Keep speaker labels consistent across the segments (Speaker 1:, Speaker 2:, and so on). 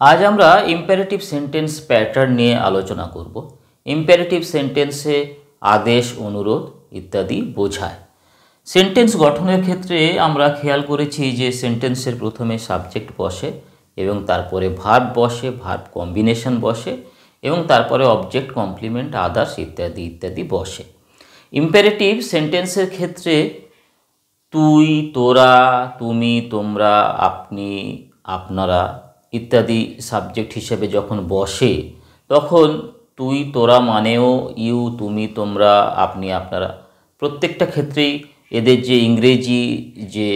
Speaker 1: आज আমরা imperative sentence pattern নিয়ে আলোচনা করব। ইম্পারেটিভ সেন্টেন্সে আদেশ, অনুরোধ ইত্যাদি বোঝায়। সেন্টেন্স গঠনের ক্ষেত্রে আমরা খেয়াল করেছি যে সেন্টেন্সের প্রথমে সাবজেক্ট বসে এবং তারপরে ভার্ব বসে, ভার্ব কম্বিনেশন বসে এবং তারপরে অবজেক্ট, কমপ্লিমেন্ট, আদার্স ইত্যাদি ইত্যাদি বসে। ইম্পারেটিভ সেন্টেন্সের ক্ষেত্রে তুই, তোরা, তুমি, তোমরা, আপনি, আপনারা ইত্যাদি সাবজেক্ট হিসেবে যখন বসে তখন তুই, তোরা মানেও ইউ, তুমি, তোমরা, আপনি, আপনারা প্রত্যেকটা ক্ষেত্রেই এদের যে ইংরেজি যে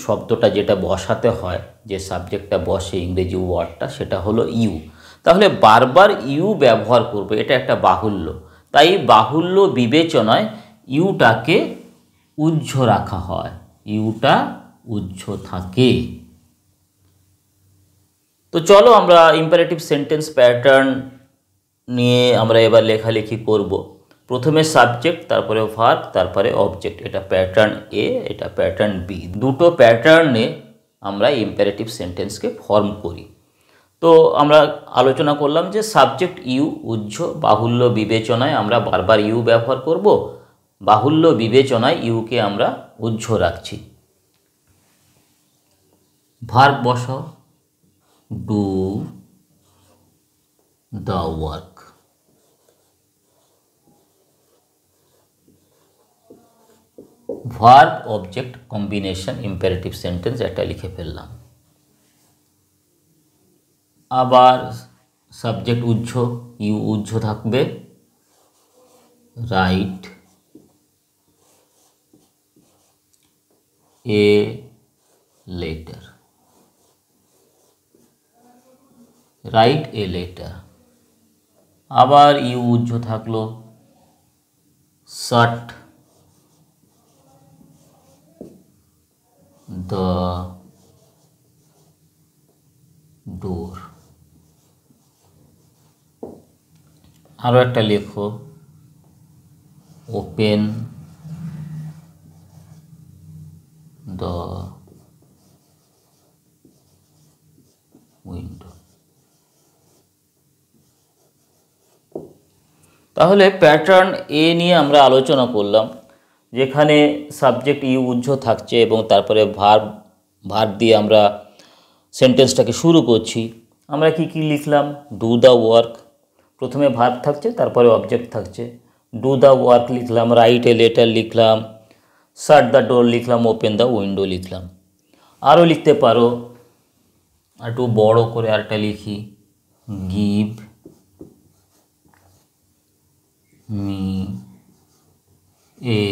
Speaker 1: শব্দটা যেটা বসাতে হয়, যে সাবজেক্টটা বসে ইংরেজি ওয়ার্ডটা, সেটা হলো ইউ। তাহলে বারবার ইউ ব্যবহার করবে, এটা একটা বাহুল্য। তাই বাহুল্য বিবেচনায় ইউটাকে উহ্য রাখা হয়, ইউটা উহ্য থাকে। তো চলো আমরা ইম্পারেটিভ সেন্টেন্স প্যাটার্ন নিয়ে আমরা এবার লেখালেখি করব। প্রথমে সাবজেক্ট, তারপরে ভার্ব, তারপরে অবজেক্ট। এটা প্যাটার্ন এ, এটা প্যাটার্ন বি। দুটো প্যাটার্নে আমরা ইম্পারেটিভ সেন্টেন্সকে ফর্ম করি। তো আমরা আলোচনা করলাম যে সাবজেক্ট ইউ উহ্য, বাহুল্য বিবেচনায় আমরা বারবার ইউ ব্যবহার করব, বাহুল্য বিবেচনায় ইউকে আমরা উহ্য রাখছি। ভার্ব বসাও, do the work. Verb object combination imperative sentence এটা লিখে ফেললাম। আবার সাবজেক্ট উহ্য, ইউ উহ্য থাকবে, write a letter, write a letter. আবার ইউ উহ্য থাকলো, শাট দ্য ডোর। আরও একটা লেখো, ওপেন দ্য উইন্ডো। তাহলে প্যাটার্ন এ নিয়ে আমরা আলোচনা করলাম, যেখানে সাবজেক্ট ইউ উহ্য থাকছে এবং তারপরে ভার্ব দিয়ে আমরা সেন্টেন্সটাকে শুরু করছি। আমরা কি কি লিখলাম? ডু দ্য ওয়ার্ক, প্রথমে ভার্ব থাকছে, তারপরে অবজেক্ট থাকছে। ডু দ্য ওয়ার্ক লিখলাম, রাইট এ লেটার লিখলাম, শাট দ্য ডোর লিখলাম, ওপেন দ্য উইন্ডো লিখলাম। আরও লিখতে পারো, একটু বড় করে আরেকটা লিখি, give me a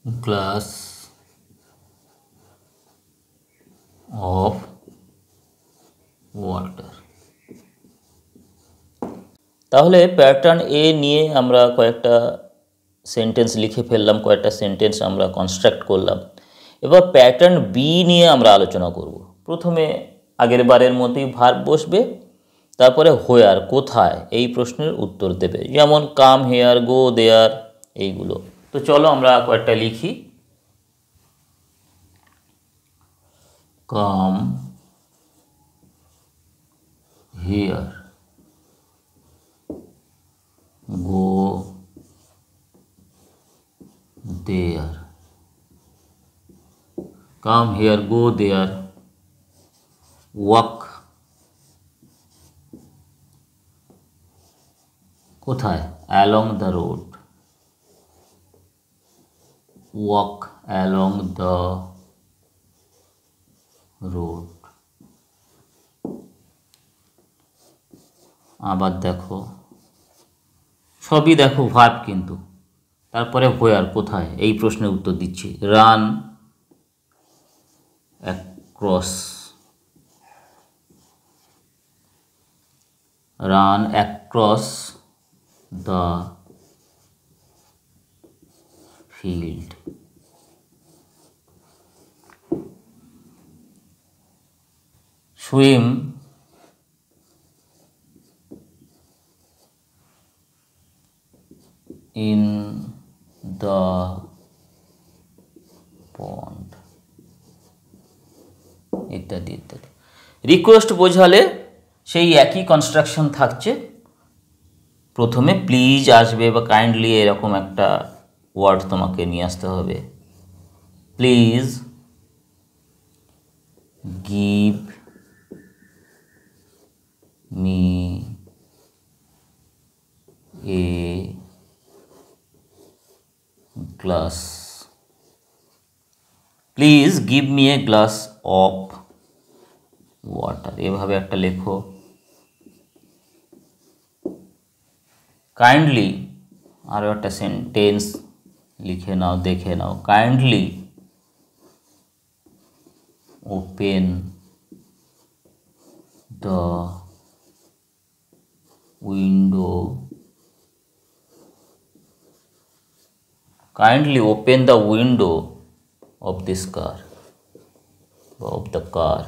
Speaker 1: glass of water. তাহলে প্যাটার্ন এ নিয়ে আমরা কয়েকটা সেন্টেন্স লিখে ফেললাম, কয়েকটা সেন্টেন্স আমরা কনস্ট্রাক্ট করলাম। এবার প্যাটার্ন বি নিয়ে আমরা আলোচনা করব। প্রথমে আগের বারের মতোই ভার্ব বসবে, তারপরে হোয়ার কোথায় এই প্রশ্নের উত্তর দেবে, যেমন কাম হেয়ার, গো দেয়ার, এইগুলো। তো চলো আমরা কয়েকটা লিখি। Come here, go there. Come here, go there. Walk, কোথায়? Along the road, walk along the road. আবার দেখো, সবই দেখো ভার্ব কিন্তু, তারপরে হোয়ার কোথায় এই প্রশ্নের উত্তর দিচ্ছি। Run across, run across the field. Swim in the pond ইত্যাদি ইত্যাদি। রিকোয়েস্ট বোঝালে সেই একই কনস্ট্রাকশন থাকছে, প্রথমে প্লিজ আসবে বা কাইন্ডলি এরকম একটা ওয়ার্ড তোমাকে নিয়ে আসতে হবে। Please give me a glass, please give me a glass of water, এভাবে একটা লেখো। কাইন্ডলি আরও একটা সেন্টেন্স লিখে নাও, দেখে নাও। Kindly open the window, kindly open the window of this car, of the car.